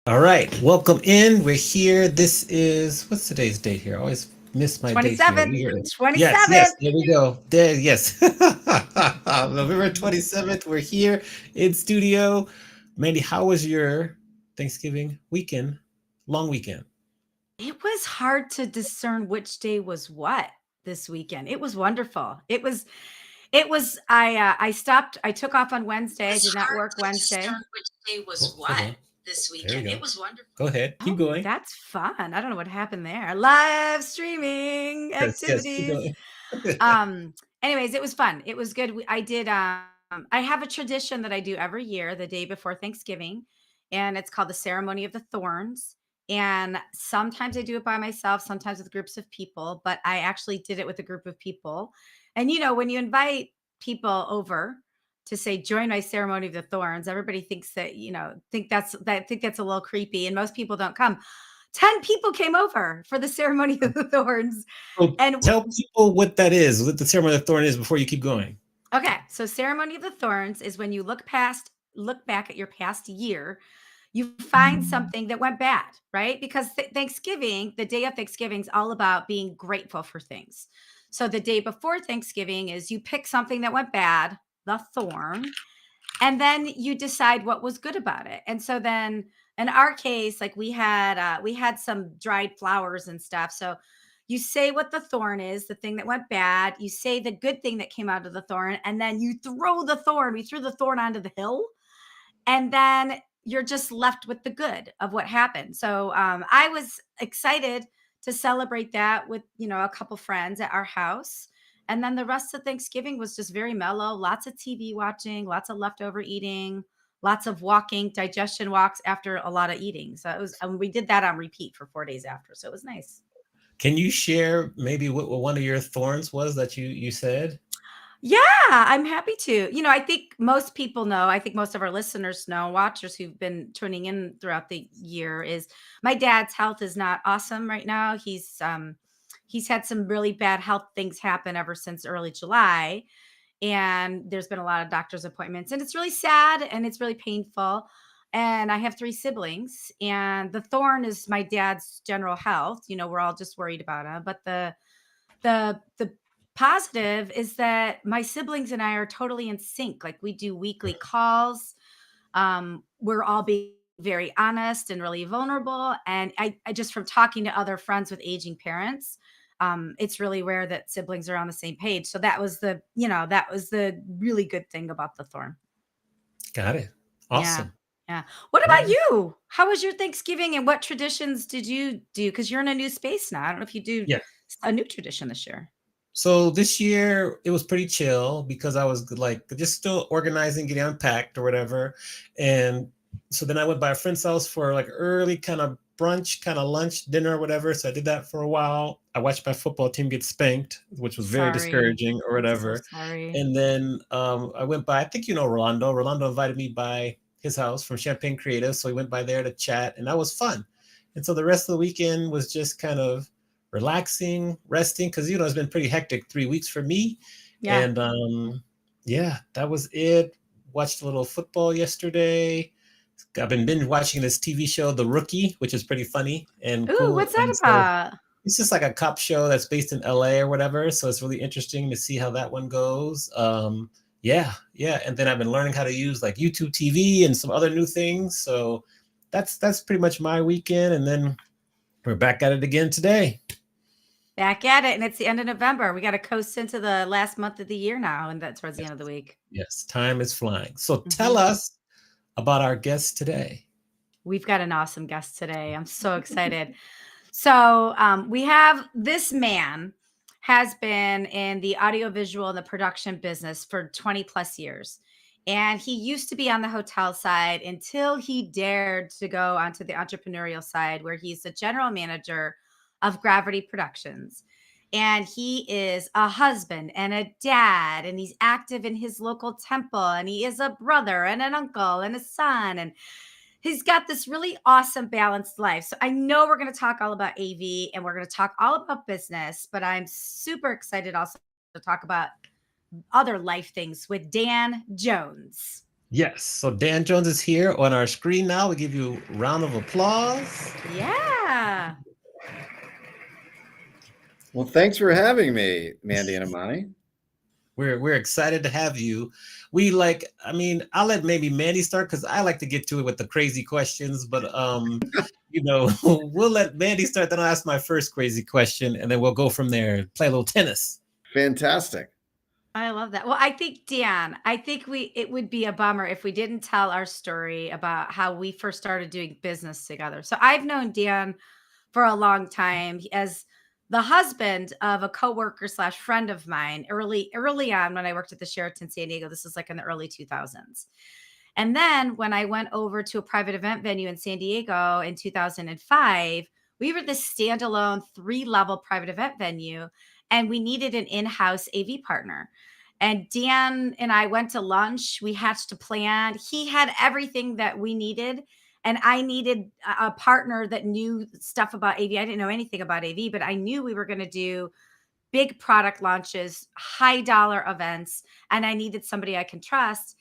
All right, welcome in. We're here. This is what's today's date here? I always miss my date here. 27th. Yes, yes, 27th. there we go. There, yes. November 27th. We're here in studio. Mandy, how was your Thanksgiving weekend? Long weekend. It was hard to discern which day was what this weekend. It was wonderful. I stopped, I took off on Wednesday. I did not work Wednesday. Which day was Oh, hold what on. this There we weekend. go. It was wonderful. Go ahead. Keep Oh, going. that's fun. I don't know what happened there. Live streaming Yes, yes, keep activities. going. Anyways, it was fun. It was good. I have a tradition that I do every year, the day before Thanksgiving, and it's called the Ceremony of the Thorns. And sometimes I do it by myself, sometimes with groups of people, but I actually did it with a group of people. And when you invite people over to say join my ceremony of the thorns, everybody thinks that, think that's a little creepy, and most people don't come. 10 people came over for the ceremony of the thorns. So And tell people what that is, what the ceremony of the thorn is before you keep going. okay, so ceremony of the thorns is when you look back at your past year, you find something that went bad, right? Because Thanksgiving, the day of Thanksgiving is all about being grateful for things. So the day before Thanksgiving is you pick something that went bad, the thorn, and then you decide what was good about it. And so then in our case, like we had some dried flowers and stuff. So you say what the thorn is, the thing that went bad, you say the good thing that came out of the thorn, and then you throw the thorn. We threw the thorn onto the hill, and then you're just left with the good of what happened. So I was excited to celebrate that with a couple friends at our house, and then the rest of Thanksgiving was just very mellow. Lots of TV watching, lots of leftover eating, lots of walking, digestion walks after a lot of eating. So it was, and we did that on repeat for 4 days after. So it was nice. Can you share maybe what one of your thorns was that you said? Yeah, I'm happy to. I think most people know, I think most of our listeners know, watchers who've been tuning in throughout the year, is my dad's health is not awesome right now. He's had some really bad health things happen ever since early July, and there's been a lot of doctor's appointments, and it's really sad and it's really painful. And I have three siblings, and the thorn is my dad's general health. We're all just worried about him, but the positive is that my siblings and I are totally in sync. Like we do weekly calls. We're all being very honest and really vulnerable. And I just from talking to other friends with aging parents, it's really rare that siblings are on the same page. So that was the really good thing about the thorn. Got it. Yeah. Awesome. Yeah. What Yeah. about you? How was your Thanksgiving, and what traditions did you do? Because you're in a new space now. I don't know if you do Yeah. a new tradition this year. So this year it was pretty chill because I was like just still organizing, getting unpacked or whatever. And so then I went by a friend's house for like early kind of brunch, kind of lunch, dinner, whatever. So I did that for a while. I watched my football team get spanked, which was very Sorry. discouraging or I'm so whatever. sorry. And then I went by, I think you know Rolando. Rolando invited me by his house from Champagne Creative. So we went by there to chat, and that was fun. And so the rest of the weekend was just kind of relaxing, resting, because you know it's been pretty hectic 3 weeks for me. Yeah. And yeah, that was it. Watched a little football yesterday. I've been binge watching this TV show, The Rookie, which is pretty funny and Ooh, cool. what's that And so about? it's just like a cop show that's based in LA or whatever. So it's really interesting to see how that one goes. Yeah, yeah. And then I've been learning how to use like YouTube TV and some other new things. So that's pretty much my weekend. And then we're back at it again today. Back at it, and it's the end of November. We gotta coast into the last month of the year now, and that's towards the Yes, end of the week. yes. Time is flying. So tell Mhm. us about our guest today. We've got an awesome guest today. I'm so excited. So, we have this man has been in the audiovisual and the production business for 20 plus years. And he used to be on the hotel side until he dared to go onto the entrepreneurial side, where he's the general manager of Gravity Productions. And he is a husband and a dad, and he's active in his local temple, and he is a brother and an uncle and a son. And he's got this really awesome balanced life. So I know we're going to talk all about AV and we're going to talk all about business, but I'm super excited also to talk about other life things with Dan Jones. Yes. So Dan Jones is here on our screen now. We give you a round of applause. Yeah. Well, thanks for having me, Mandy and Amani. We're excited to have you. We like, I mean, I'll let maybe Mandy start because I like to get to it with the crazy questions, but you know, we'll let Mandy start, then I'll ask my first crazy question, and then we'll go from there, play a little tennis. Fantastic. I love that. Well, I think Dan, I think it would be a bummer if we didn't tell our story about how we first started doing business together. So I've known Dan for a long time as the husband of a coworker slash friend of mine early on when I worked at the Sheraton San Diego. This was like in the early 2000s. And then when I went over to a private event venue in San Diego in 2005, we were this standalone 3-level private event venue, and we needed an in-house AV partner. And Dan and I went to lunch. We hatched a plan. He had everything that we needed. And I needed a partner that knew stuff about AV. I didn't know anything about AV, but I knew we were going to do big product launches, high dollar events, and I needed somebody I can trust.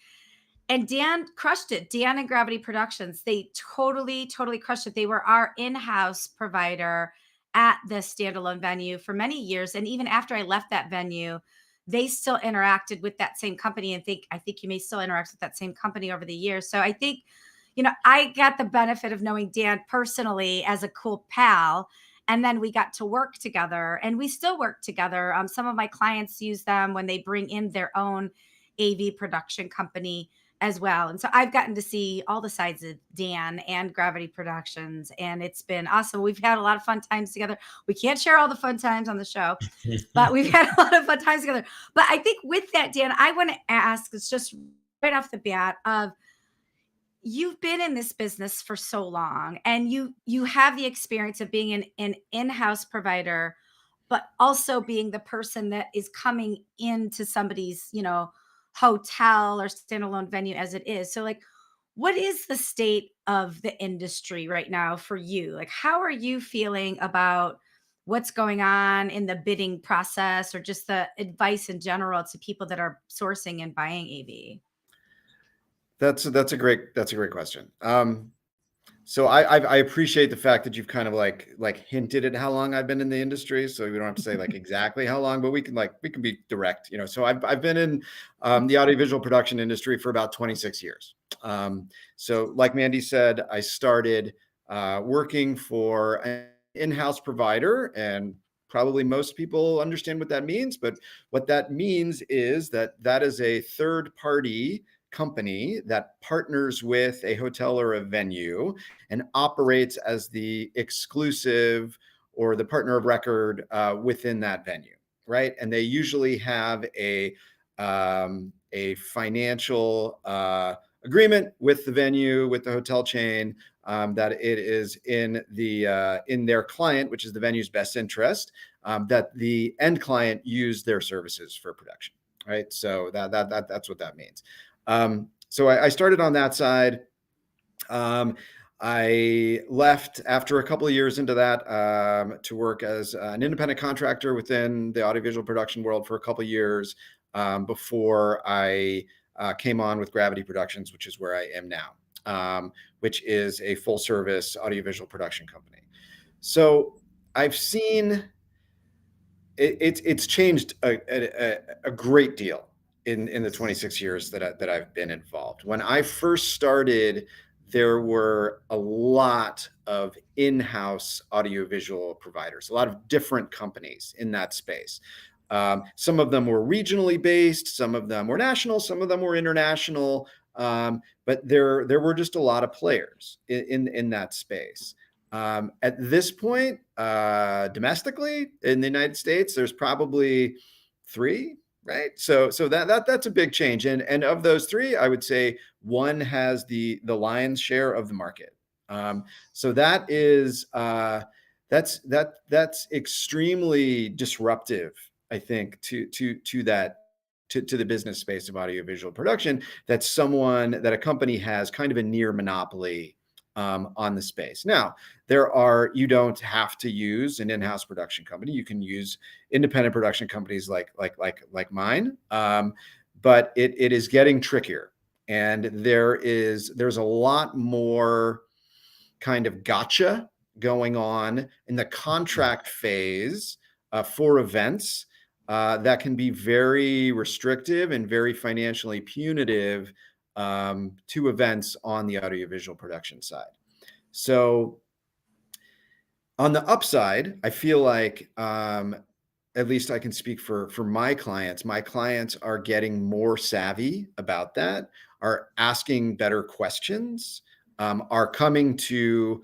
And Dan crushed it. Dan and Gravity Productions, they totally crushed it. They were our in-house provider at the standalone venue for many years. And even after I left that venue, they still interacted with that same company. And I think you may still interact with that same company over the years. So I think, you know, I got the benefit of knowing Dan personally as a cool pal. And then we got to work together, and we still work together. Some of my clients use them when they bring in their own AV production company as well. And so I've gotten to see all the sides of Dan and Gravity Productions, and it's been awesome. We've had a lot of fun times together. We can't share all the fun times on the show, but we've had a lot of fun times together. But I think with that, Dan, I want to ask, it's just right off the bat of, you've been in this business for so long, and you have the experience of being an in-house provider, but also being the person that is coming into somebody's, you know, hotel or standalone venue as it is. So like, what is the state of the industry right now for you? Like, how are you feeling about what's going on in the bidding process, or just the advice in general to people that are sourcing and buying AV? That's a great question. So I appreciate the fact that you've kind of like hinted at how long I've been in the industry. So we don't have to say like exactly how long, but we can be direct. You know, so I've been in the audiovisual production industry for about 26 years. So like Mandy said, I started working for an in-house provider, and probably most people understand what that means. But what that means is that is a third party company that partners with a hotel or a venue and operates as the exclusive or the partner of record within that venue, right? And they usually have a financial agreement with the venue, with the hotel chain, that it is in their client, which is the venue's best interest, that the end client use their services for production, right? So that's what that means. So I started on that side. I left after a couple of years into that to work as an independent contractor within the audiovisual production world for a couple of years before I came on with Gravity Productions, which is where I am now, which is a full service audiovisual production company. So I've seen it's changed a great deal in the 26 years that I've been involved. When I first started, there were a lot of in-house audiovisual providers, a lot of different companies in that space. Some of them were regionally based, some of them were national, some of them were international, but there were just a lot of players in that space. At this point, domestically in the United States, there's probably 3. Right. So that's a big change. And of those 3, I would say one has the lion's share of the market. So that is that's extremely disruptive, I think, to the business space of audiovisual production, that a company has kind of a near monopoly on the space. Now, you don't have to use an in-house production company. You can use independent production companies like mine, but it is getting trickier, and there's a lot more kind of gotcha going on in the contract phase for events that can be very restrictive and very financially punitive to events on the audiovisual production side. So on the upside, I feel like, at least I can speak for my clients. My clients are getting more savvy about that, are asking better questions, are coming to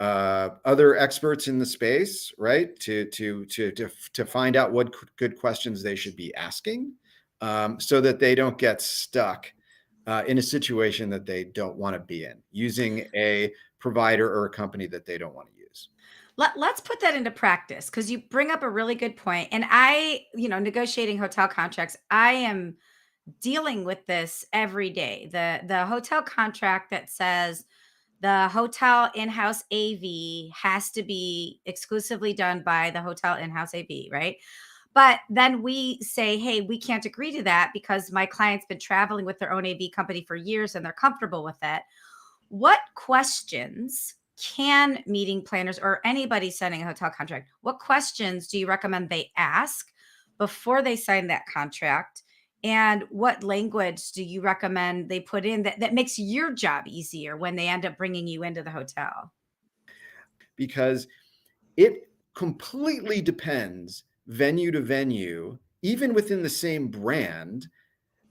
other experts in the space, right, to find out what good questions they should be asking, so that they don't get stuck in a situation that they don't want to be in, using a provider or a company that they don't want to use. Let's put that into practice, because you bring up a really good point. And negotiating hotel contracts, I am dealing with this every day. The hotel contract that says the hotel in-house AV has to be exclusively done by the hotel in-house AV, right? But then we say, hey, we can't agree to that because my client's been traveling with their own AV company for years and they're comfortable with it. What questions can meeting planners or anybody signing a hotel contract, what questions do you recommend they ask before they sign that contract? And what language do you recommend they put in that makes your job easier when they end up bringing you into the hotel? Because it completely depends venue to venue, even within the same brand,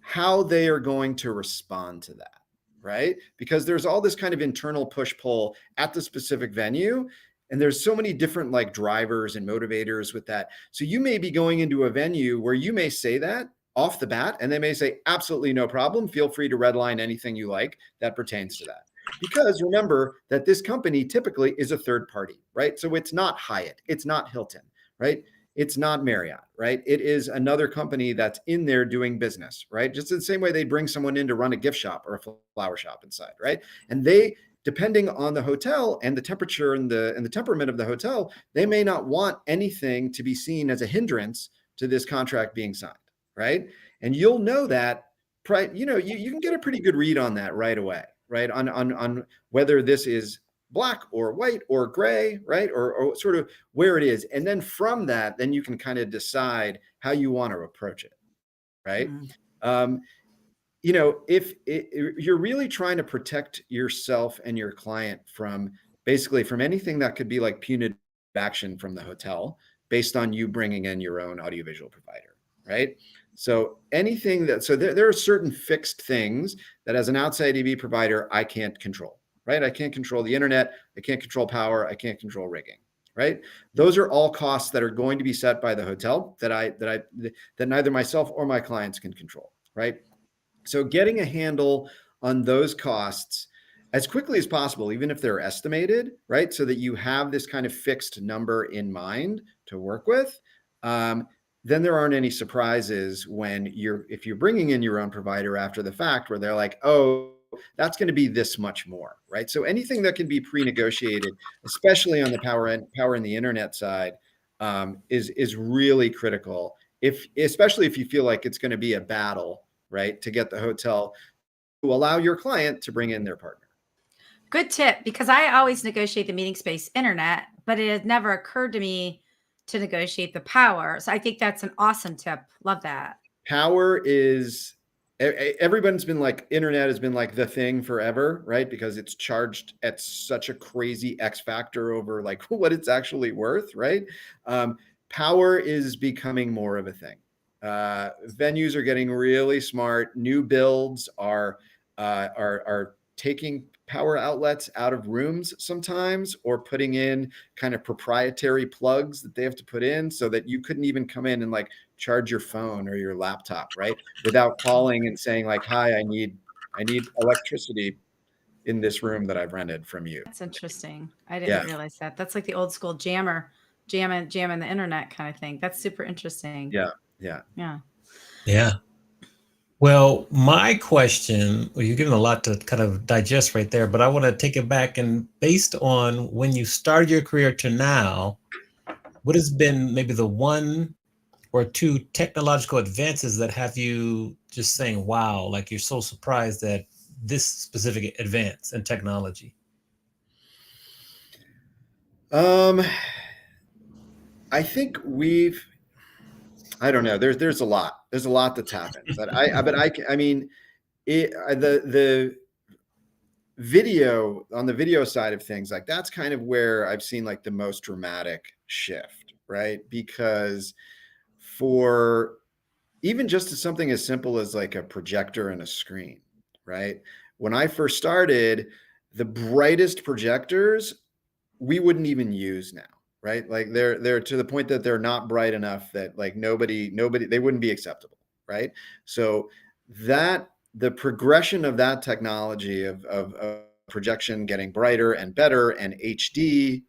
how they are going to respond to that, right? Because there's all this kind of internal push-pull at the specific venue, and there's so many different like drivers and motivators with that. So you may be going into a venue where you may say that off the bat, and they may say, absolutely no problem. Feel free to redline anything you like that pertains to that. Because remember that this company typically is a third party, right? So it's not Hyatt, it's not Hilton, right? It's not Marriott, right? It is another company that's in there doing business, right? Just in the same way they bring someone in to run a gift shop or a flower shop inside, right? And they, depending on the hotel and the temperature and the temperament of the hotel, they may not want anything to be seen as a hindrance to this contract being signed, right? And you'll know that, you can get a pretty good read on that right away, right? On whether this is black or white or gray, right? Or sort of where it is. And then from that, then you can kind of decide how you want to approach it, right? Mm-hmm. If you're really trying to protect yourself and your client from anything that could be like punitive action from the hotel based on you bringing in your own audiovisual provider, right? So there are certain fixed things that as an outside AV provider, I can't control, right? I can't control the internet. I can't control power. I can't control rigging, right? Those are all costs that are going to be set by the hotel that neither myself or my clients can control, right? So getting a handle on those costs as quickly as possible, even if they're estimated, right? So that you have this kind of fixed number in mind to work with. Then there aren't any surprises when if you're bringing in your own provider after the fact, where they're like, oh, that's going to be this much more, right? So anything that can be pre-negotiated, especially on the power in the internet side, is really critical. Especially if you feel like it's going to be a battle, right, to get the hotel to allow your client to bring in their partner. Good tip, because I always negotiate the meeting space internet, but it has never occurred to me to negotiate the power. So I think that's an awesome tip. Love that. Power is, everyone's been like, internet has been like the thing forever, right? Because it's charged at such a crazy X factor over like what it's actually worth, right? Power is becoming more of a thing. Venues are getting really smart. New builds are taking power outlets out of rooms sometimes, or putting in kind of proprietary plugs that they have to put in, so that you couldn't even come in and like charge your phone or your laptop, right, without calling and saying like, hi, I need electricity in this room that I've rented from you. That's interesting. I didn't realize that. That's like the old school jamming the internet kind of thing. That's super interesting. Yeah. Well, my question, well, you're giving a lot to kind of digest right there, but I want to take it back, and based on when you started your career to now, what has been maybe the one or two technological advances that have you just saying, wow, like you're so surprised at this specific advance in technology? I think I don't know. There's a lot that's happened, but I mean, the video, on the video side of things, like that's kind of where I've seen like the most dramatic shift, right? Because for even just something as simple as like a projector and a screen, right? When I first started, the brightest projectors we wouldn't even use now, right? Like they're to the point that they're not bright enough that like nobody, they wouldn't be acceptable, right? So that the progression of that technology of projection getting brighter and better and HD,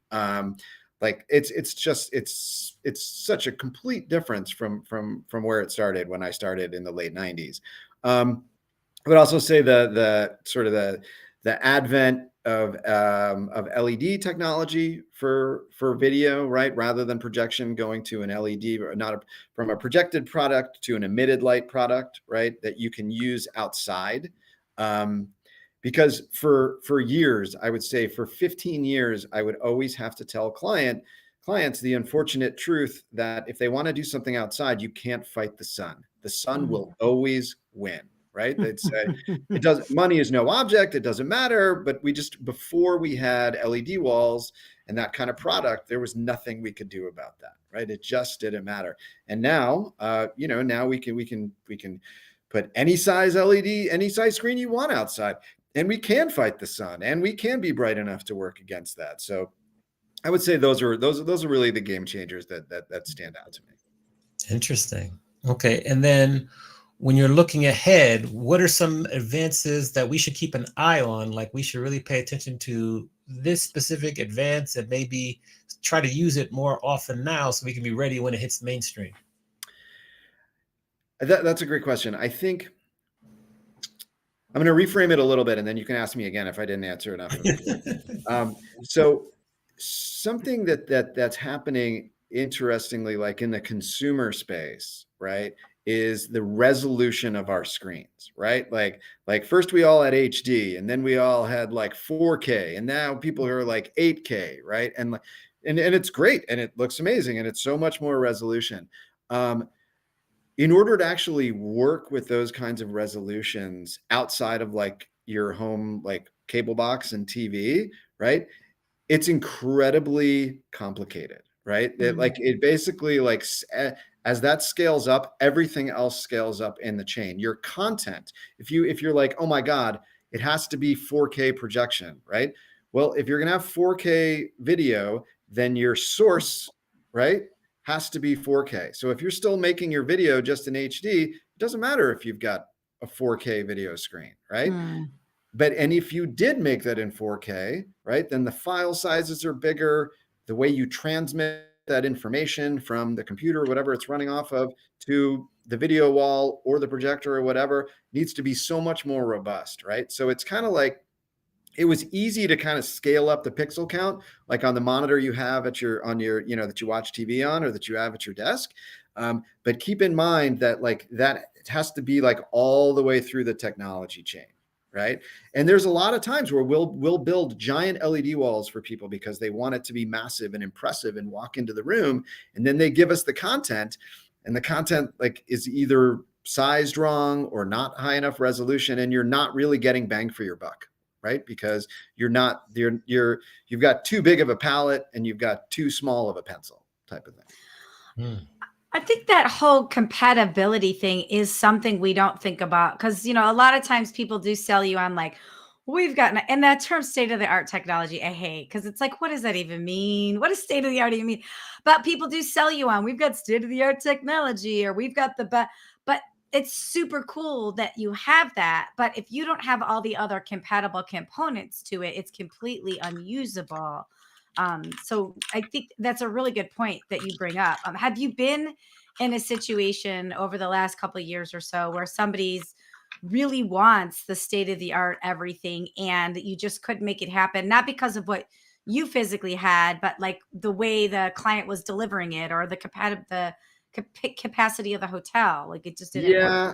like it's such a complete difference from where it started when I started in the late 90s. I would also say the sort of the advent of LED technology for video, right? Rather than projection, going to an LED, or from a projected product to an emitted light product, right? That you can use outside. Because for years, I would say for 15 years, I would always have to tell clients the unfortunate truth that if they want to do something outside, you can't fight the sun. The sun will always win, right? Money is no object. It doesn't matter. But before we had LED walls and that kind of product, there was nothing we could do about that, right? It just didn't matter. And now, now we can put any size LED, any size screen you want outside, and we can fight the sun, and we can be bright enough to work against that. So I would say those are really the game changers that stand out to me. Interesting. Okay. And then when you're looking ahead, what are some advances that we should keep an eye on? Like we should really pay attention to this specific advance and maybe try to use it more often now so we can be ready when it hits the mainstream. That's a great question. I think I'm going to reframe it a little bit, and then you can ask me again if I didn't answer enough. So something that's happening interestingly, like in the consumer space, right, is the resolution of our screens, right? Like first we all had HD, and then we all had like 4K, and now people are like 8K, right? And it's great, and it looks amazing, and it's so much more resolution. In order to actually work with those kinds of resolutions outside of like your home, like cable box and TV, right? It's incredibly complicated, right? It basically like as that scales up, everything else scales up in the chain. Your content, if you're like, oh my God, it has to be 4K projection, right? Well, if you're gonna have 4K video, then your source, right, has to be 4K. So if you're still making your video just in HD, it doesn't matter if you've got a 4K video screen, right? Mm. And if you did make that in 4K, right, then the file sizes are bigger. The way you transmit that information from the computer, whatever it's running off of, to the video wall or the projector or whatever needs to be so much more robust, right? So it's kind of like, it was easy to kind of scale up the pixel count, like on the monitor you have at your, that you watch TV on or that you have at your desk. But keep in mind that like that it has to be like all the way through the technology chain, right? And there's a lot of times where we'll build giant LED walls for people because they want it to be massive and impressive and walk into the room, and then they give us the content, and the content like is either sized wrong or not high enough resolution, and you're not really getting bang for your buck, right? Because you've got too big of a palette and you've got too small of a pencil type of thing. I think that whole compatibility thing is something we don't think about because, a lot of times people do sell you on like, we've gotten, and that term state of the art technology, I hate because it's like, what does that even mean? What does state of the art even mean? But people do sell you on, we've got state of the art technology or we've got but it's super cool that you have that. But if you don't have all the other compatible components to it, it's completely unusable. So I think that's a really good point that you bring up. Have you been in a situation over the last couple of years or so where somebody's really wants the state of the art everything and you just couldn't make it happen, not because of what you physically had, but like the way the client was delivering it or the capacity of the hotel, like it just didn't work? Yeah,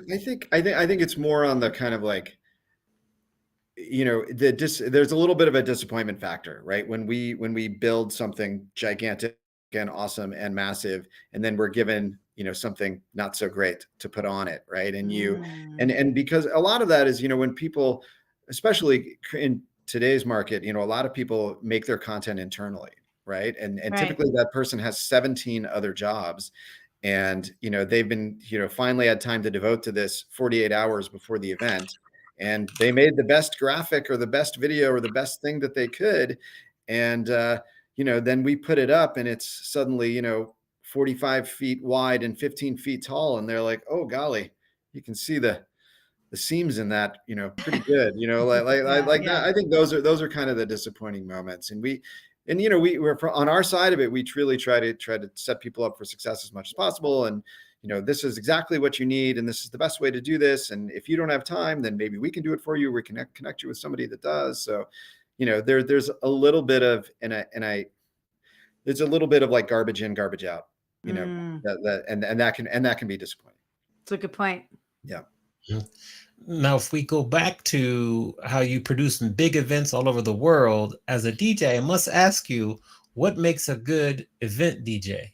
I think it's more on the kind of like, there's a little bit of a disappointment factor, right? When we build something gigantic and awesome and massive, and then we're given, something not so great to put on it, right? And because a lot of that is, when people, especially in today's market, a lot of people make their content internally, right? And Right. typically that person has 17 other jobs. And, they've been, finally had time to devote to this 48 hours before the event. And they made the best graphic or the best video or the best thing that they could. And, then we put it up and it's suddenly, 45 feet wide and 15 feet tall. And they're like, oh, golly, you can see the seams in that, pretty good, like Yeah. that. I think those are kind of the disappointing moments. And we're on our side of it, we truly try to set people up for success as much as possible. And, this is exactly what you need. And this is the best way to do this. And if you don't have time, then maybe we can do it for you. We can connect you with somebody that does. So, there's a little bit of, there's a little bit of like garbage in, garbage out, that can be disappointing. It's a good point. Yeah. Now, if we go back to how you produce big events all over the world as a DJ, I must ask you, what makes a good event DJ?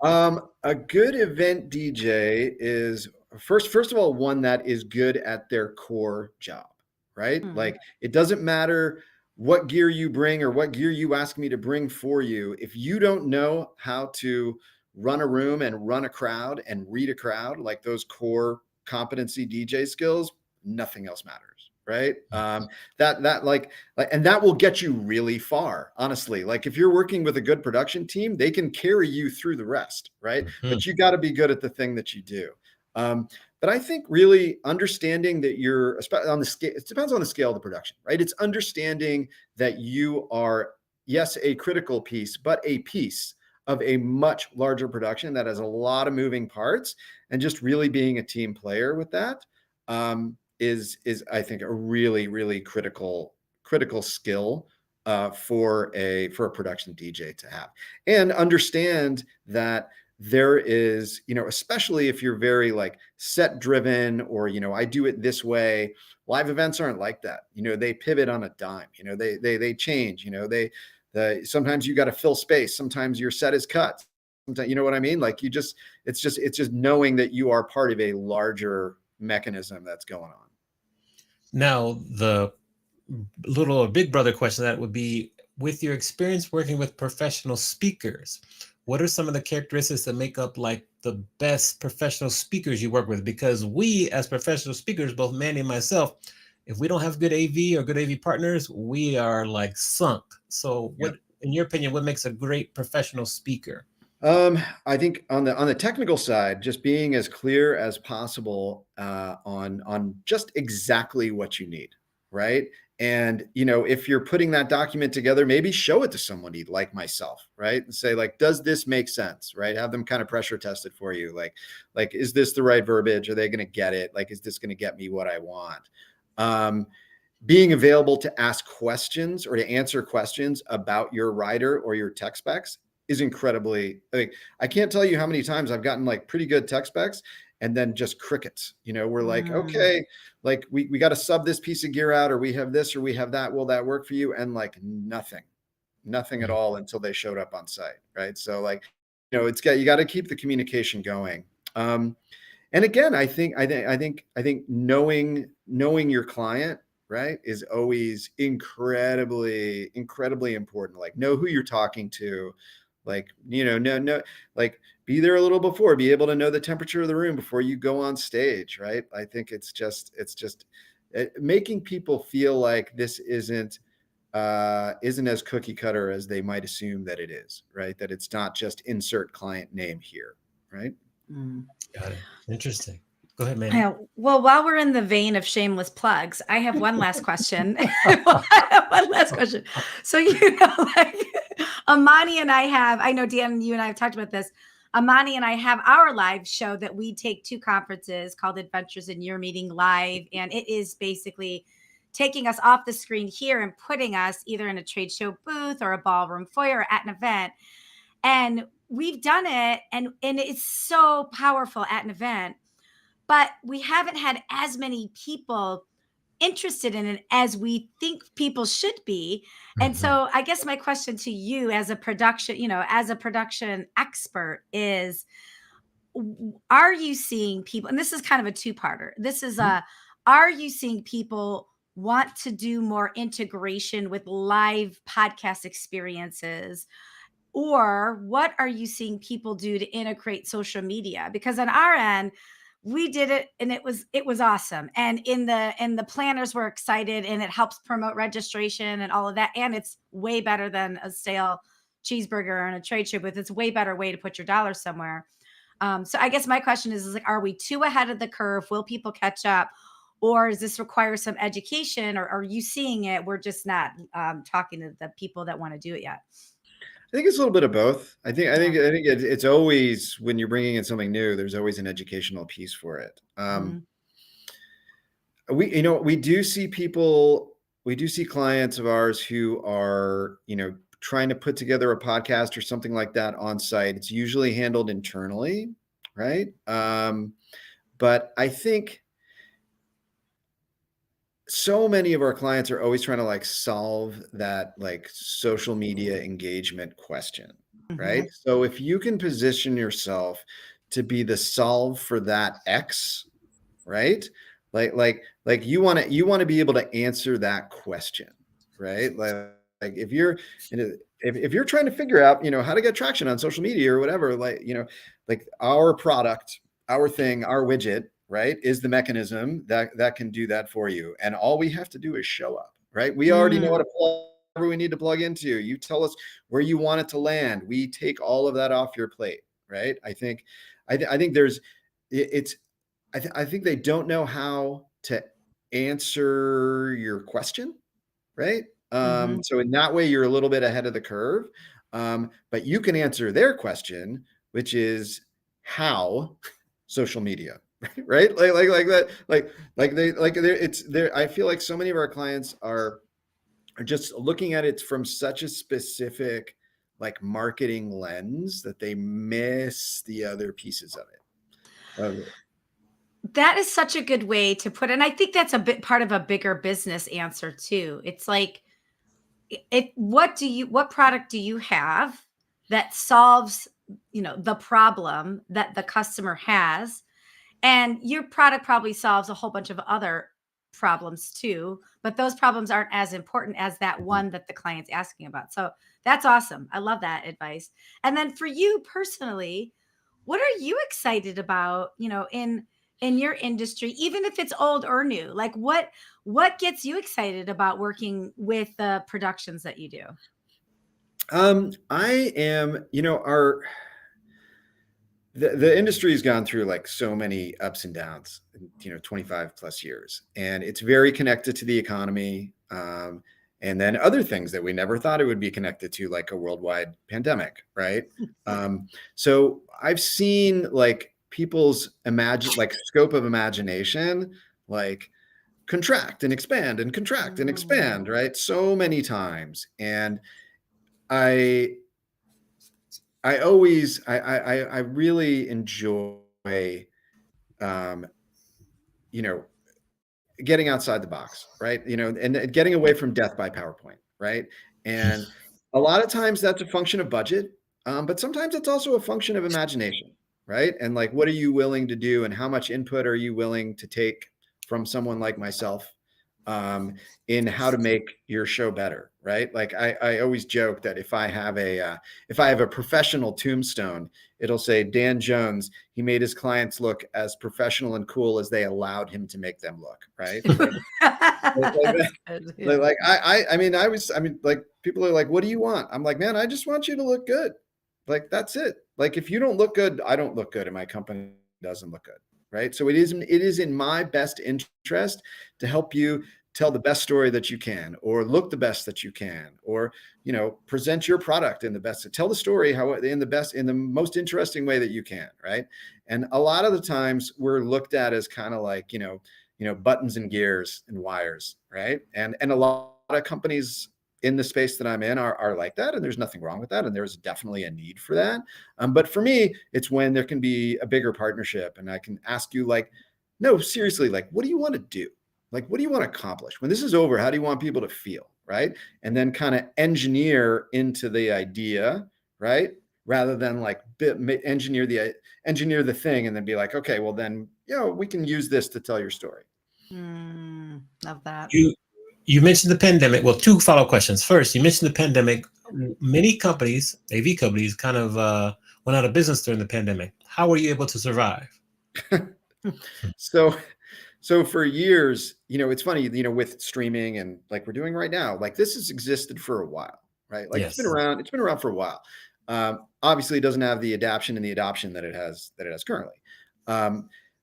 A good event DJ is first of all, one that is good at their core job, right? Like it doesn't matter what gear you bring or what gear you ask me to bring for you. If you don't know how to run a room and run a crowd and read a crowd, like those core competency DJ skills, nothing else matters, right? And that will get you really far, honestly. Like if you're working with a good production team, they can carry you through the rest, right? But you got to be good at the thing that you do. But I think really understanding that you're on the scale, it depends on the scale of the production, right? It's understanding that you are, yes, a critical piece, but a piece of a much larger production that has a lot of moving parts, and just really being a team player with that is I think a really, really critical skill for a production DJ to have. And understand that there is, especially if you're very like set driven or, I do it this way. Live events aren't like that. They pivot on a dime, they change, sometimes you got to fill space. Sometimes your set is cut. Sometimes, you know what I mean? Like it's just knowing that you are part of a larger mechanism that's going on. Now, the little or big brother question that would be, with your experience working with professional speakers, what are some of the characteristics that make up like the best professional speakers you work with? Because we as professional speakers, both Mandy and myself, if we don't have good AV or good AV partners, we are like sunk. So what, in your opinion, what makes a great professional speaker? I think on the technical side, just being as clear as possible on just exactly what you need, right? And if you're putting that document together, maybe show it to somebody like myself, right? And say like, does this make sense, right? Have them kind of pressure test it for you, like is this the right verbiage? Are they going to get it? Like, is this going to get me what I want? Being available to ask questions or to answer questions about your rider or your tech specs is incredibly, I can't tell you how many times I've gotten like pretty good tech specs and then just crickets. We're like, okay, like we got to sub this piece of gear out, or we have this, or we have that. Will that work for you? And like nothing at all until they showed up on site. Right. So like, you got to keep the communication going. And again, I think knowing your client, right, is always incredibly important. Like, know who you're talking to, like, no, like, be there a little before, be able to know the temperature of the room before you go on stage, right? I think it's just making people feel like this isn't as cookie cutter as they might assume that it is, right? That it's not just insert client name here, right? Got it. Interesting. Go ahead, man. Well, while we're in the vein of shameless plugs, I have one last question. One last question. So, like Amani and I know Dan, you and I have talked about this. Amani and I have our live show that we take to conferences called Adventures in Your Meeting Live. And it is basically taking us off the screen here and putting us either in a trade show booth or a ballroom foyer or at an event. And we've done it, and it's so powerful at an event. But we haven't had as many people interested in it as we think people should be. And so I guess my question to you as a production expert is, are you seeing people, and this is kind of a two-parter. This is are you seeing people want to do more integration with live podcast experiences? Or what are you seeing people do to integrate social media? Because on our end, we did it and it was awesome. And the planners were excited, and it helps promote registration and all of that. And it's way better than a stale cheeseburger and a trade show booth. It's a way better way to put your dollars somewhere. So I guess my question is like, are we too ahead of the curve? Will people catch up? Or does this require some education? Or are you seeing it? We're just not talking to the people that want to do it yet. I think it's a little bit of both. I think it's always, when you're bringing in something new, there's always an educational piece for it. We do see clients of ours who are, trying to put together a podcast or something like that on site. It's usually handled internally, right? But I think so many of our clients are always trying to like solve that like social media engagement question, right? So if you can position yourself to be the solve for that X, right? Like you want to be able to answer that question, right? Like if you're trying to figure out, how to get traction on social media or whatever, like our product, our thing, our widget, right, is the mechanism that can do that for you. And all we have to do is show up, right? We already know how to plug whatever we need to plug into. You tell us where you want it to land. We take all of that off your plate, right? I think they don't know how to answer your question, right? So in that way, you're a little bit ahead of the curve. But you can answer their question, which is how social media. Right? Like that, I feel like so many of our clients are just looking at it from such a specific like marketing lens that they miss the other pieces of it. That is such a good way to put it. And I think that's a bit part of a bigger business answer too. It's like, what product do you have that solves, the problem that the customer has? And your product probably solves a whole bunch of other problems too, but those problems aren't as important as that one that the client's asking about. So that's awesome. I love that advice. And then for you personally, what are you excited about, in your industry, even if it's old or new? Like what gets you excited about working with the productions that you do? I am, the industry has gone through like so many ups and downs, 25 plus years, and it's very connected to the economy. And then other things that we never thought it would be connected to, like a worldwide pandemic, right? So I've seen like people's scope of imagination, like contract and expand and contract and expand, right? So many times. And I really enjoy, getting outside the box, right? And getting away from death by PowerPoint, right? And a lot of times that's a function of budget, but sometimes it's also a function of imagination, right? And like, what are you willing to do, and how much input are you willing to take from someone like myself, in how to make your show better, right? Like I always joke that if I have a professional tombstone, it'll say Dan Jones. He made his clients look as professional and cool as they allowed him to make them look, right? Like people are like, what do you want? I'm like, man, I just want you to look good. Like, that's it. Like, if you don't look good, I don't look good, and my company doesn't look good, right? So it is in my best interest to help you tell the best story that you can, or look the best that you can, or present your product in the best, tell the story in the most interesting way that you can, right? And a lot of the times we're looked at as kind of like buttons and gears and wires, right? And a lot of companies in the space that I'm in are like that, and there's nothing wrong with that, and there's definitely a need for that. But for me, it's when there can be a bigger partnership, and I can ask you, like, no, seriously, like, what do you want to do? Like, what do you want to accomplish? When this is over, how do you want people to feel, right? And then kind of engineer into the idea, right? Rather than like engineer the thing and then be like, okay, well then, we can use this to tell your story. Love that. You mentioned the pandemic. Well, two follow-up questions. First, you mentioned the pandemic. Many companies, AV companies, kind of went out of business during the pandemic. How were you able to survive? So for years, it's funny, with streaming and like we're doing right now, like this has existed for a while, right? Like Yes. It's been around for a while. Obviously it doesn't have the adaption and the adoption that it has currently.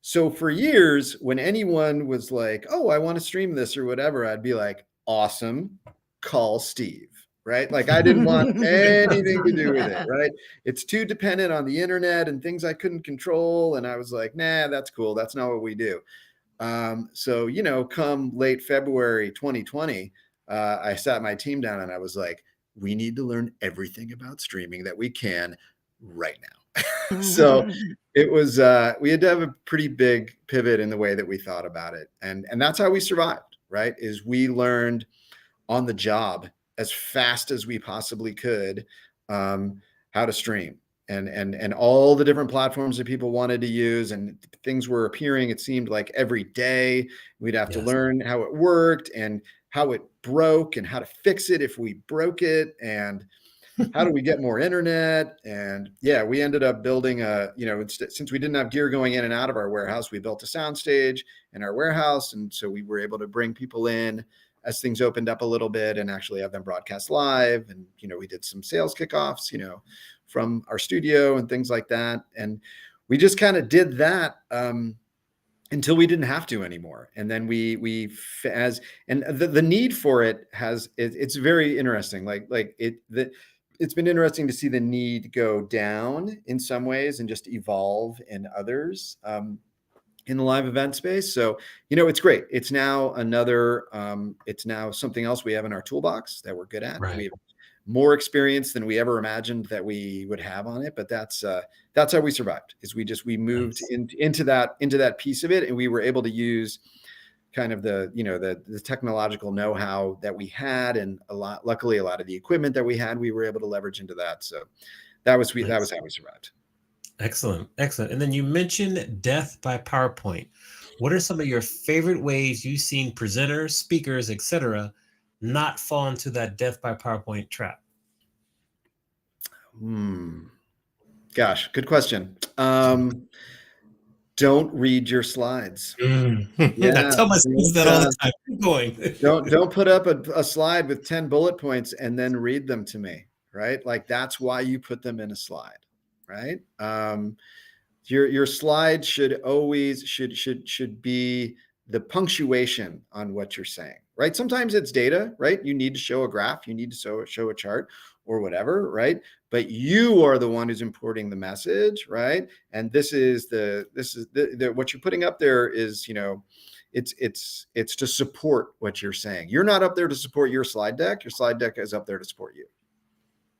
So for years, when anyone was like, oh, I want to stream this or whatever, I'd be like, awesome, call Steve, right? Like I didn't want anything to do with it, right? It's too dependent on the internet and things I couldn't control. And I was like, nah, that's cool. That's not what we do. So, come late February 2020, I sat my team down and I was like, we need to learn everything about streaming that we can right now. So it was, we had to have a pretty big pivot in the way that we thought about it. And that's how we survived, right? Is we learned on the job as fast as we possibly could, how to stream. And all the different platforms that people wanted to use, and things were appearing, it seemed like every day. We'd have to learn how it worked and how it broke and how to fix it if we broke it, and how do we get more internet. And we ended up building since we didn't have gear going in and out of our warehouse, we built a soundstage in our warehouse. And so we were able to bring people in as things opened up a little bit and actually have them broadcast live. And, we did some sales kickoffs, from our studio and things like that. And we just kind of did that until we didn't have to anymore. And then the need for it it's very interesting. It's been interesting to see the need go down in some ways and just evolve in others in the live event space. So, it's great. It's now it's now something else we have in our toolbox that we're good at. Right. We have more experience than we ever imagined that we would have on it. But that's how we survived, is we moved into that piece of it. And we were able to use kind of the technological know-how that we had, and luckily a lot of the equipment that we had, we were able to leverage into that. So that was how we survived. Excellent. And then you mentioned death by PowerPoint. What are some of your favorite ways you've seen presenters, speakers, etc., not fall into that death by PowerPoint trap? Gosh, good question. Don't read your slides. I tell my students that all the time. Keep going. don't put up a slide with 10 bullet points and then read them to me, right? Like, that's why you put them in a slide, right? your slide should always should be the punctuation on what you're saying, right? Sometimes it's data, right? You need to show a graph, you need to show a chart or whatever, right? But you are the one who's importing the message, right? And this is the what you're putting up there is, you know, it's to support what you're saying. You're not up there to support your slide deck. Your slide deck is up there to support you.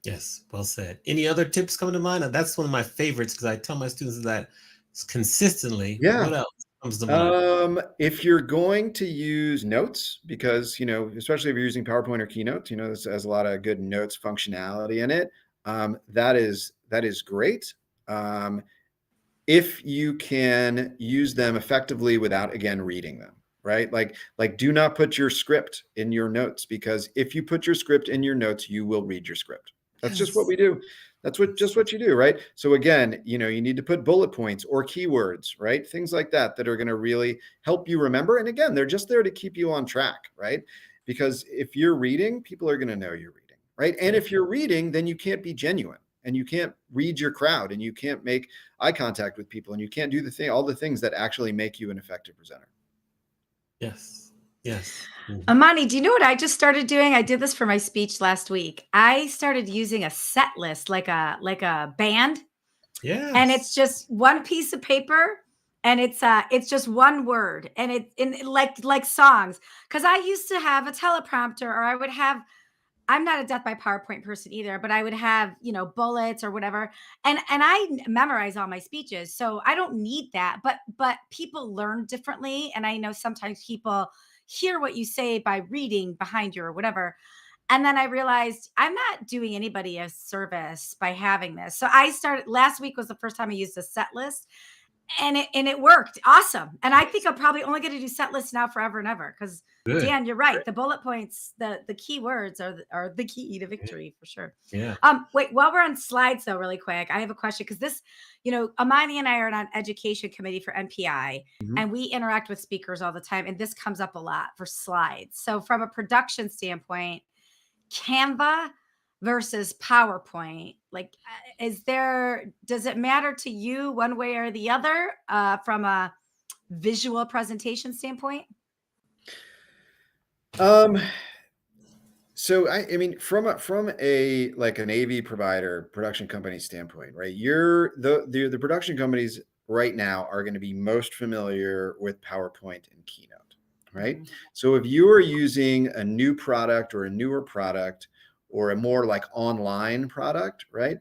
Yes, well said. Any other tips coming to mind? That's one of my favorites because I tell my students that consistently. Yeah. What else comes to mind? If you're going to use notes, because, you know, especially if you're using PowerPoint or Keynote, you know, this has a lot of good notes functionality in it. That is great. If you can use them effectively without, again, reading them, right? Like do not put your script in your notes, because if you put your script in your notes, you will read your script. That's just what we do. That's just what you do, right? So again, you know, you need to put bullet points or keywords, right? Things like that are going to really help you remember. And again, they're just there to keep you on track, right? Because if you're reading, people are going to know you're reading, right? And if you're reading, then you can't be genuine, and you can't read your crowd, and you can't make eye contact with people, and you can't do all the things that actually make you an effective presenter. Yes. Yes. Amani, do you know what I just started doing? I did this for my speech last week. I started using a set list, like a band. Yeah. And it's just one piece of paper, and it's just one word, and like songs. Because I used to have a teleprompter, or I would have. I'm not a death by PowerPoint person either, but I would have, you know, bullets or whatever. And I memorize all my speeches. So I don't need that. But people learn differently. And I know sometimes people hear what you say by reading behind you or whatever. And then I realized I'm not doing anybody a service by having this. So I started, last week was the first time I used a set list, and it worked. Awesome. And I think I'm probably only going to do set lists now forever and ever. Because Dan, you're right. The bullet points, the key words are the key to victory for sure. Yeah. Wait, while we're on slides though, really quick, I have a question, because this, you know, Amani and I are on education committee for NPI, and we interact with speakers all the time. And this comes up a lot for slides. So from a production standpoint, Canva versus PowerPoint, like, does it matter to you one way or the other from a visual presentation standpoint? So I mean, from a like an AV provider, production company standpoint, right? The production companies right now are going to be most familiar with PowerPoint and Keynote, right? So if you are using a new product or a newer product, or a more like online product, right?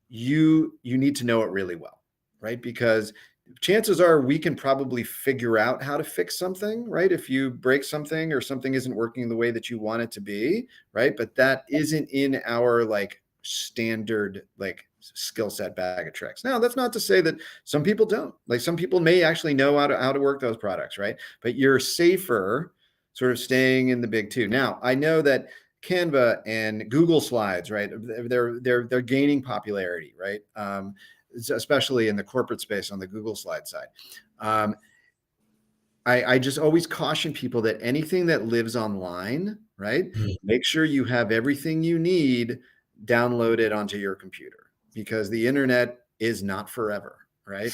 You need to know it really well, right? Because chances are we can probably figure out how to fix something, right? If you break something or something isn't working the way that you want it to be, right? But that isn't in our like standard like skill set bag of tricks. Now, that's not to say that some people don't. Like some people may actually know how to work those products, right? But you're safer sort of staying in the big two. Now, I know that Canva and Google Slides, right? They're gaining popularity, right? Especially in the corporate space on the Google Slide side. I just always caution people that anything that lives online, right? Make sure you have everything you need downloaded onto your computer, because the internet is not forever, right?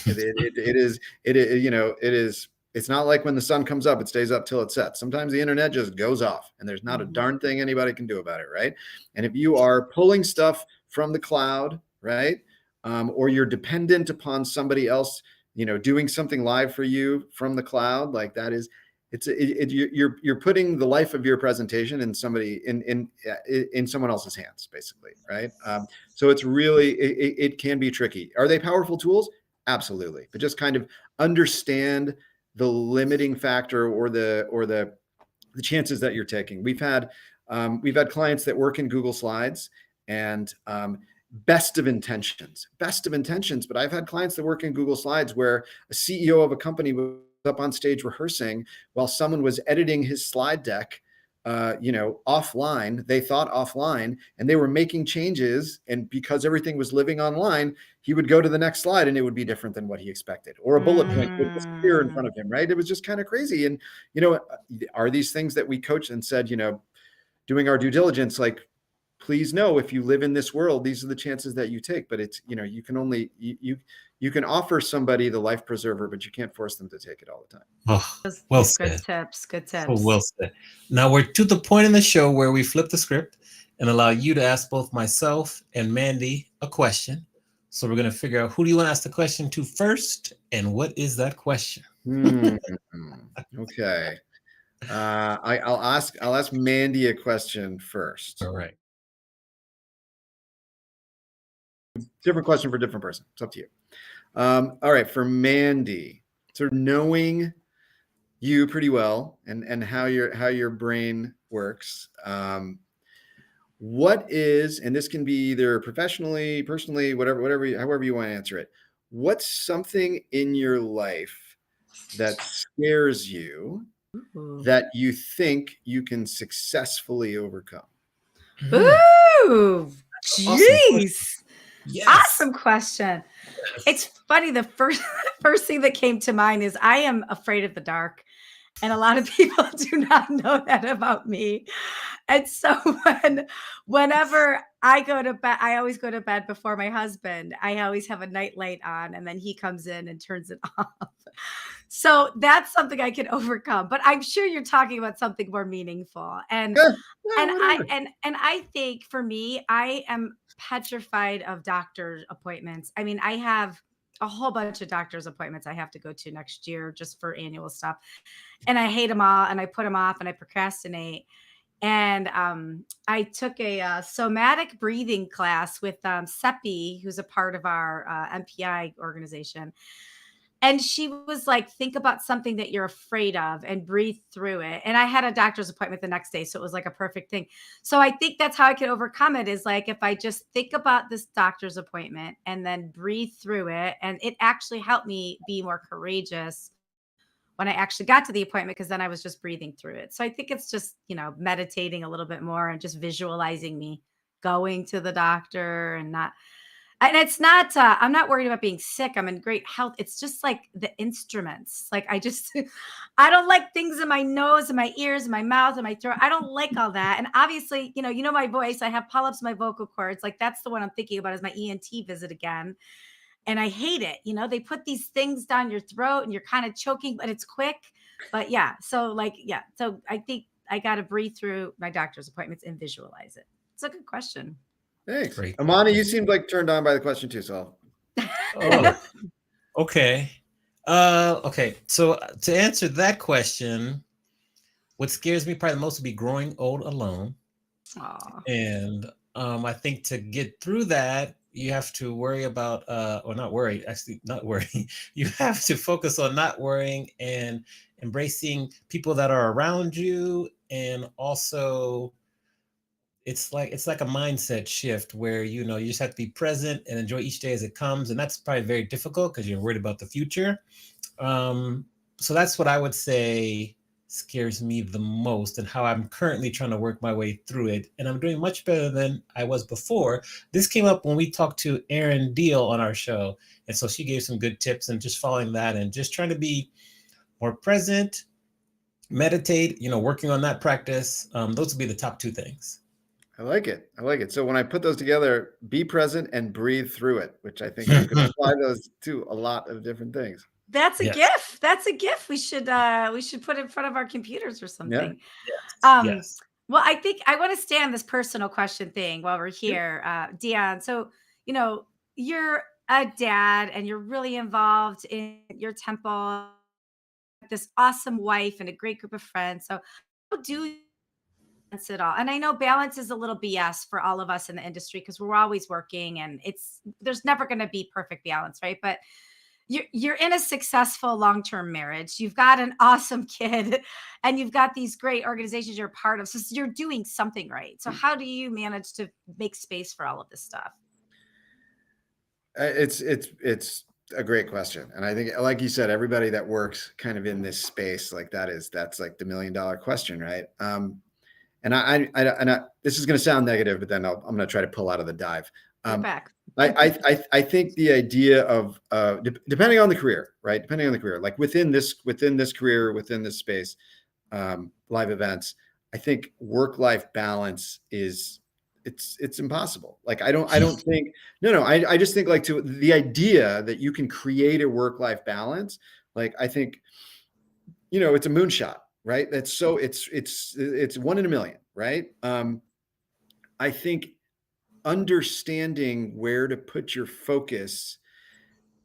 It's not like when the sun comes up, it stays up till it sets. Sometimes the internet just goes off, and there's not a darn thing anybody can do about it, right? And if you are pulling stuff from the cloud, right, or you're dependent upon somebody else, you know, doing something live for you from the cloud, like that is, you're putting the life of your presentation in somebody in someone else's hands, basically, right? So it's really it can be tricky. Are they powerful tools? Absolutely, but just kind of understand the limiting factor or the chances that you're taking. We've had clients that work in Google Slides, and best of intentions, but I've had clients that work in Google Slides where a CEO of a company was up on stage rehearsing while someone was editing his slide deck, offline. They thought offline, and they were making changes. And because everything was living online, he would go to the next slide and it would be different than what he expected, or a bullet point would disappear in front of him, right? It was just kind of crazy. And, you know, are these things that we coached and said, you know, doing our due diligence, like, please know, if you live in this world, these are the chances that you take. But it's, you can only, you can offer somebody the life preserver, but you can't force them to take it all the time. Oh, Those well good said. tips. Good So tips. well said. Now we're to the point in the show where we flip the script and allow you to ask both myself and Mandy a question. So we're going to figure out, who do you want to ask the question to first, and what is that question? Okay. I'll ask Mandy a question first. All right. Different question for different person. It's up to you. All right, for Mandy, sort of knowing you pretty well and how your brain works. What is, and this can be either professionally, personally, however you want to answer it. What's something in your life that scares you that you think you can successfully overcome? Ooh, jeez. Yes. Awesome question. It's funny. The first thing that came to mind is I am afraid of the dark. And a lot of people do not know that about me. And so whenever I go to bed, I always go to bed before my husband. I always have a night light on, and then he comes in and turns it off. So that's something I can overcome. But I'm sure you're talking about something more meaningful. And Yeah, and whatever. I think for me, I am petrified of doctor appointments. I mean, I have a whole bunch of doctor's appointments I have to go to next year just for annual stuff. And I hate them all, and I put them off, and I procrastinate. And I took a somatic breathing class with Seppi, who's a part of our MPI organization. And she was like, think about something that you're afraid of and breathe through it. And I had a doctor's appointment the next day. So it was like a perfect thing. So I think that's how I can overcome it, is like, if I just think about this doctor's appointment and then breathe through it. And it actually helped me be more courageous when I actually got to the appointment, because then I was just breathing through it. So I think it's just, meditating a little bit more and just visualizing me going to the doctor and it's not, I'm not worried about being sick. I'm in great health. It's just like the instruments. Like I don't like things in my nose and my ears and my mouth and my throat. I don't like all that. And obviously, my voice, I have polyps in my vocal cords. Like that's the one I'm thinking about, is my ENT visit again. And I hate it. They put these things down your throat and you're kind of choking, but it's quick. But yeah. So So I think I got to breathe through my doctor's appointments and visualize it. It's a good question. Thanks. Great. Amani, you seemed like turned on by the question too, so. Oh, okay. Okay. So to answer that question, what scares me probably the most would be growing old alone. Aw. And I think to get through that, you have to worry about, or not worry, actually not worry. You have to focus on not worrying and embracing people that are around you. And also, it's like a mindset shift where, you just have to be present and enjoy each day as it comes. And that's probably very difficult because you're worried about the future. So that's what I would say scares me the most, and how I'm currently trying to work my way through it. And I'm doing much better than I was before. This came up when we talked to Erin Deal on our show. And so she gave some good tips, and just following that and just trying to be more present, meditate, working on that practice. Those would be the top two things. I like it. So when I put those together, be present and breathe through it, which I think you can apply those to a lot of different things. That's a Yes. gift. That's a gift. We should put in front of our computers or something. Yes. Well, I think I want to stay on this personal question thing while we're here, Dion. So, you're a dad and you're really involved in your temple, this awesome wife and a great group of friends. So how do you balance it all? And I know balance is a little BS for all of us in the industry, because we're always working and there's never going to be perfect balance, right? But you're in a successful long-term marriage. You've got an awesome kid and you've got these great organizations you're a part of. So you're doing something right. So how do you manage to make space for all of this stuff? It's a great question. And I think, like you said, everybody that works kind of in this space, like that's like the $1 million question, right? And I this is going to sound negative, but then I'm going to try to pull out of the dive. Back. I think the idea of depending on the career, right? Depending on the career, like within this career, within this space, live events, I think work-life balance is it's impossible. Like, I don't think, no, I just think like to the idea that you can create a work-life balance. Like, I think, it's a moonshot, right? That's so it's 1 in a million, right? I think understanding where to put your focus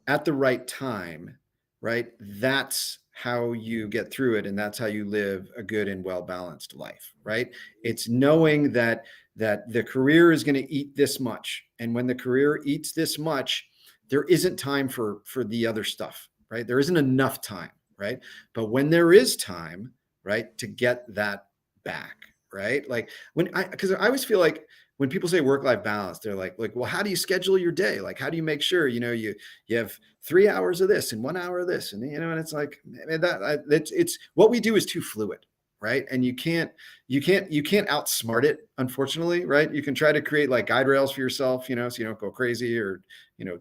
at the right time, right? That's how you get through it. And that's how you live a good and well-balanced life, right? It's knowing that the career is going to eat this much. And when the career eats this much, there isn't time for the other stuff, right? There isn't enough time, right? But when there is time, right, to get that back, right? Like because I always feel like when people say work-life balance, they're like, well, how do you schedule your day? Like, how do you make sure, you have 3 hours of this and 1 hour of this? And, and it's like, it's what we do is too fluid, right? And you can't outsmart it, unfortunately, right? You can try to create like guide rails for yourself, so you don't go crazy or,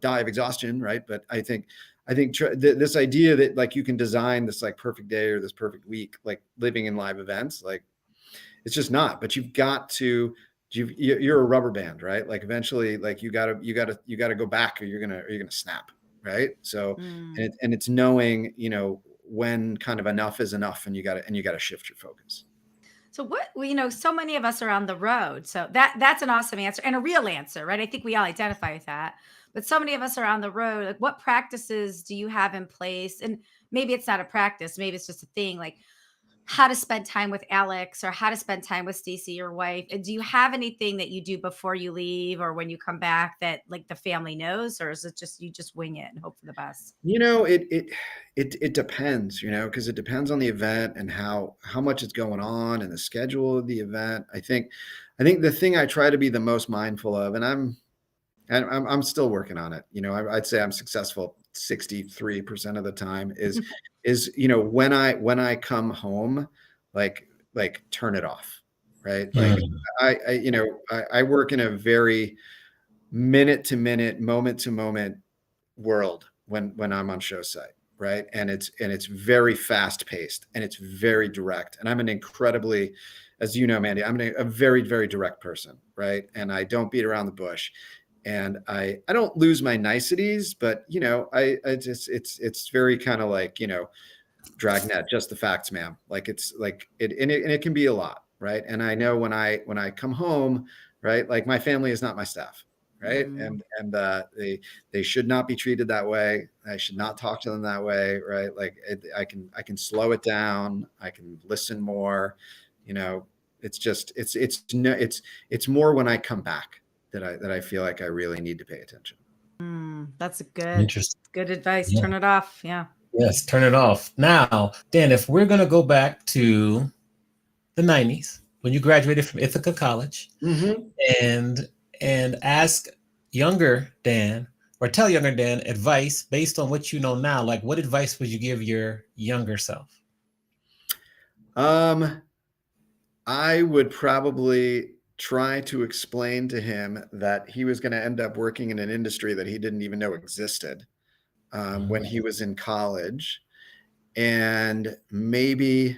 die of exhaustion, right? But I think this idea that like you can design this like perfect day or this perfect week, like living in live events, like it's just not. But you've got to, you're a rubber band, right? Like eventually, like you gotta go back, or you're gonna snap, right? So, and it's knowing, when kind of enough is enough, and you gotta shift your focus. So so many of us are on the road. So that's an awesome answer and a real answer, right? I think we all identify with that. But so many of us are on the road. Like, what practices do you have in place? And maybe it's not a practice, maybe it's just a thing, like how to spend time with Alex or how to spend time with Stacy, your wife. And do you have anything that you do before you leave or when you come back that like the family knows, or is it just you just wing it and hope for the best? It depends, because it depends on the event and how much it's going on and the schedule of the event. I think the thing I try to be the most mindful of, and I'm still working on it. I'd say I'm successful 63% of the time is when I come home, like turn it off, right? Like I work in a very minute to minute, moment to moment world when I'm on show site, right? And it's very fast paced and it's very direct. And I'm an incredibly, as you know, Mandy, I'm a very, very direct person, right? And I don't beat around the bush. And I don't lose my niceties, but it's very kind of like, dragnet, just the facts, ma'am. Like it's like it can be a lot, right? And I know when I come home, right, like my family is not my staff, right? And they should not be treated that way. I should not talk to them that way, right? Like I can slow it down. I can listen more. It's just it's more when I come back that I feel like I really need to pay attention. That's Interesting. good advice. Yeah. Turn it off. Yeah. Yes, turn it off. Now, Dan, if we're going to go back to the 90s, when you graduated from Ithaca College, and ask younger Dan, or tell younger Dan advice based on what you know now, like what advice would you give your younger self? I would probably try to explain to him that he was going to end up working in an industry that he didn't even know existed when he was in college, and maybe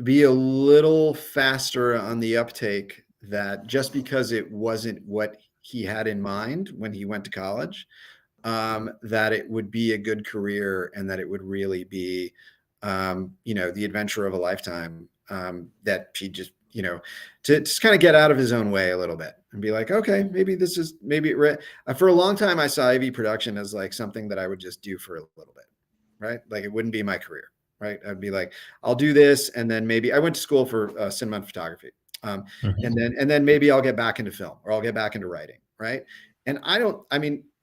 be a little faster on the uptake, that just because it wasn't what he had in mind when he went to college, that it would be a good career and that it would really be, the adventure of a lifetime, that he just, to just kind of get out of his own way a little bit and be like, okay, for a long time, I saw AV production as like something that I would just do for a little bit, right? Like it wouldn't be my career, right? I'd be like, I'll do this. And then maybe I went to school for cinema and photography. And then maybe I'll get back into film, or I'll get back into writing. Right. And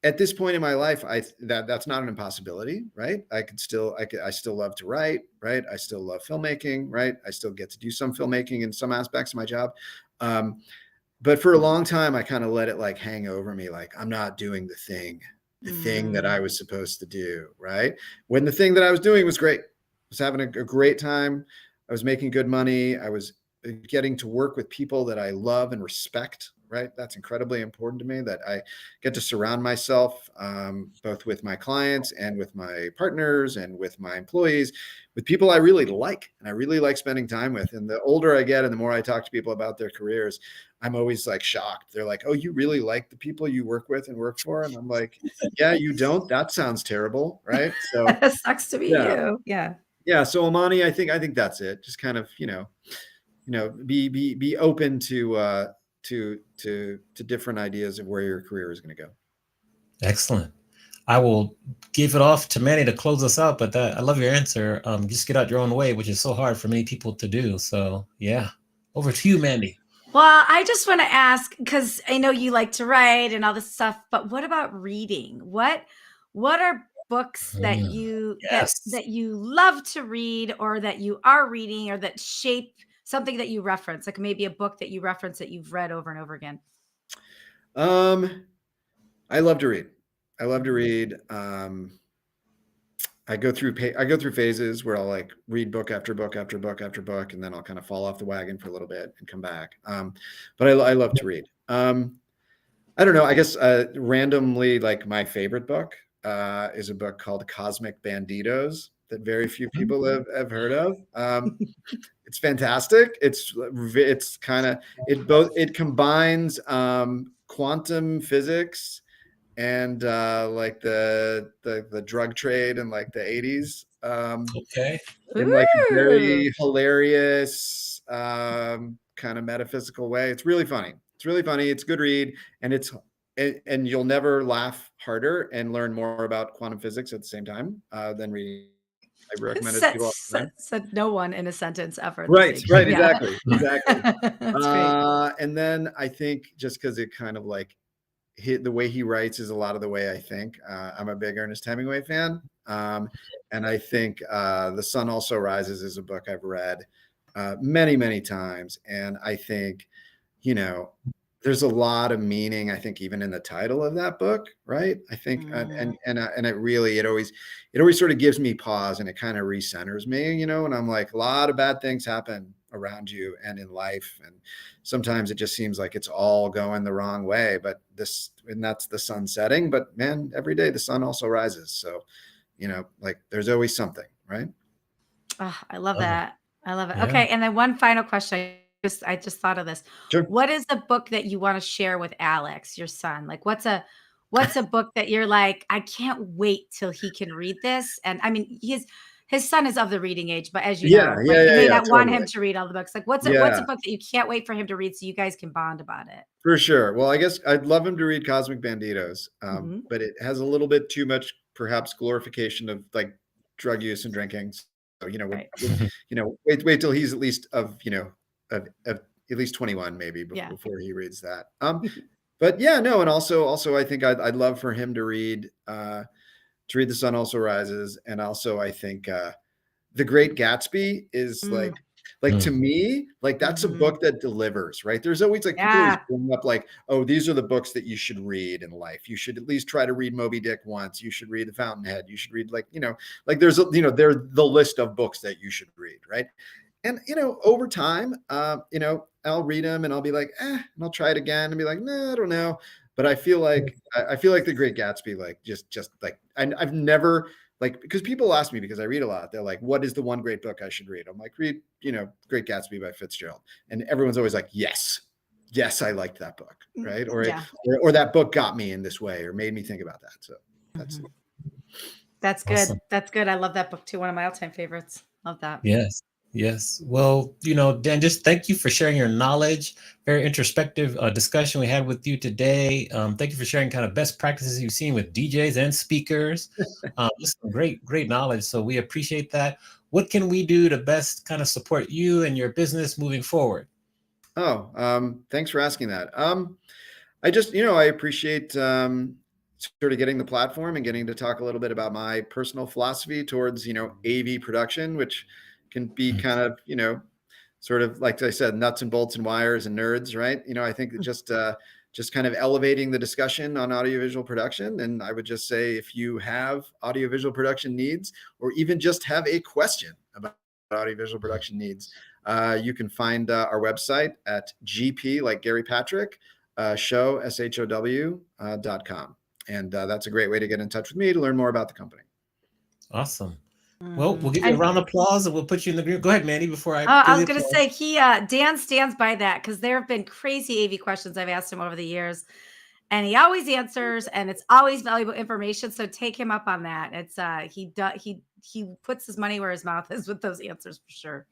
at this point in my life, that's not an impossibility, right? I still love to write, right? I still love filmmaking, right? I still get to do some filmmaking in some aspects of my job. But for a long time, I kind of let it like hang over me. Like I'm not doing the thing that I was supposed to do. Right. When the thing that I was doing was great. I was having a great time. I was making good money. I was getting to work with people that I love and respect, right? That's incredibly important to me, that I get to surround myself, both with my clients and with my partners and with my employees, with people I really like and I really like spending time with. And the older I get and the more I talk to people about their careers, I'm always like shocked. They're like, "Oh, you really like the people you work with and work for?" And I'm like, "Yeah, you don't? That sounds terrible." Right. So Sucks to be yeah. you. Yeah. Yeah. So Amani, I think that's it. Just kind of, be open to different ideas of where your career is going to go. Excellent. I will give it off to Manny to close us out, but I love your answer. Just get out your own way, which is so hard for many people to do. So yeah, over to you, Mandy. Well, I just want to ask, because I know you like to write and all this stuff, but what about reading? What are books that you Yes. that you love to read, or that you are reading, or that shape something that you reference, like maybe a book that you reference that you've read over and over again? I love to read. I love to read. I go through phases where I'll like read book after book after book after book, and then I'll kind of fall off the wagon for a little bit and come back. But I love to read. I don't know. I guess randomly, like my favorite book is a book called Cosmic Banditos that very few people have heard of. It's fantastic. It's kind of it combines quantum physics and like the drug trade in like the 80s Okay. in like a Ooh. very hilarious kind of metaphysical way. It's really funny. It's a good read, and and you'll never laugh harder and learn more about quantum physics at the same time than reading. I recommend it to people all the time. Said no one in a sentence ever. at the Right, same right, time. Yeah. exactly. That's great. And then I think just because it kind of like the way he writes is a lot of the way I think. I'm a big Ernest Hemingway fan. And I think The Sun Also Rises is a book I've read many, many times. And I think, there's a lot of meaning, I think, even in the title of that book, right? I think, and it always sort of gives me pause, and it kind of recenters me, and I'm like, a lot of bad things happen around you and in life, and sometimes it just seems like it's all going the wrong way, and that's the sun setting, but man, every day the sun also rises. So, like there's always something, right? Oh, I love Love it. that. I love it. Yeah. Okay, and then one final question. I just thought of this. Sure. What is the book that you want to share with Alex, your son? Like, what's a book that you're like, I can't wait till he can read this? And I mean, his son is of the reading age, but as you know, like you may not want him totally. to read all the books. Like, what's a Yeah, book that you can't wait for him to read so you guys can bond about it? for sure. Well, I guess I'd love him to read Cosmic Banditos, Mhm. but it has a little bit too much, perhaps, glorification of like drug use and drinking. So, Right. wait till he's at least of at least 21 maybe Yeah. before he reads that. But yeah, no, and also I think I'd love for him to read The Sun Also Rises, and also I think The Great Gatsby is Mm. to me, like that's a Mhm. book that delivers, right? There's always like people always Yeah. bring up like, oh, these are the books that you should read in life. You should at least try to read Moby Dick once. You should read The Fountainhead. You should read like there's they're the list of books that you should read, right? And over time, I'll read them and I'll be like, and I'll try it again and be like, nah, I don't know. But I feel like The Great Gatsby, like just like I've never like, because people ask me, because I read a lot, they're like, what is the one great book I should read? I'm like, read, Great Gatsby by Fitzgerald. And everyone's always like, yes, I liked that book, right? Yeah. Or that book got me in this way or made me think about that. So that's Mhm. it. That's good. Awesome. That's good. I love that book too. One of my all-time favorites. Love that. Yes. Yes. Well, Dan, just thank you for sharing your knowledge. Very introspective discussion we had with you today. Thank you for sharing kind of best practices you've seen with DJs and speakers. Just some great knowledge. So we appreciate that. What can we do to best kind of support you and your business moving forward? Oh, thanks for asking that. I just, I appreciate sort of getting the platform and getting to talk a little bit about my personal philosophy towards, AV production, which can be kind of, sort of like I said, nuts and bolts and wires and nerds, right? I think that just kind of elevating the discussion on audiovisual production. And I would just say, if you have audiovisual production needs, or even just have a question about audiovisual production needs, You can find our website at GP, like Gary Patrick, show, SHOW.com. And that's a great way to get in touch with me to learn more about the company. Awesome. Well, we'll give you a round of applause and we'll put you in the group. Go ahead, Mandy, before I. I was going to say, Dan stands by that because there have been crazy AV questions I've asked him over the years, and he always answers, and it's always valuable information. So take him up on that. It's he puts his money where his mouth is with those answers for sure.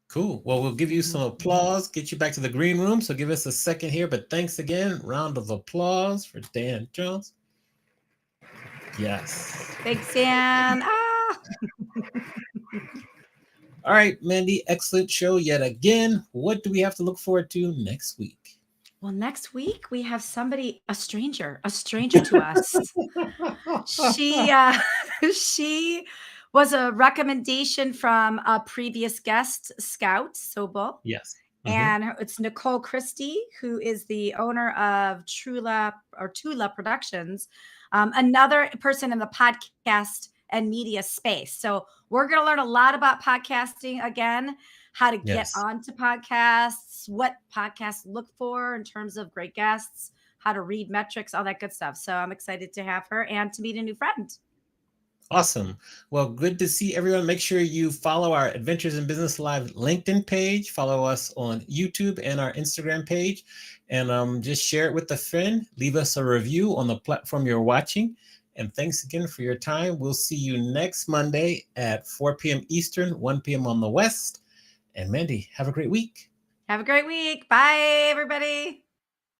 Cool. Well, we'll give you some applause, get you back to the green room. So give us a second here. But thanks again. Round of applause for Dan Jones. Yes. Thanks, Dan. All right, Mandy, excellent show yet again. What do we have to look forward to next week? Well, next week we have somebody, a stranger to us. She was a recommendation from a previous guest, Scout Sobel. Yes. And it's Nicole Christie, who is the owner of Tula Productions, another person in the podcast and media space. So we're going to learn a lot about podcasting again, how to get onto podcasts, what podcasts look for in terms of great guests, how to read metrics, all that good stuff. So I'm excited to have her and to meet a new friend. Awesome. Well, good to see everyone. Make sure you follow our Adventures in Business Live LinkedIn page, follow us on YouTube and our Instagram page, and just share it with a friend. Leave us a review on the platform you're watching. And thanks again for your time. We'll see you next Monday at 4 p.m. Eastern, 1 p.m. on the West. And Mandy, have a great week. Have a great week. Bye, everybody.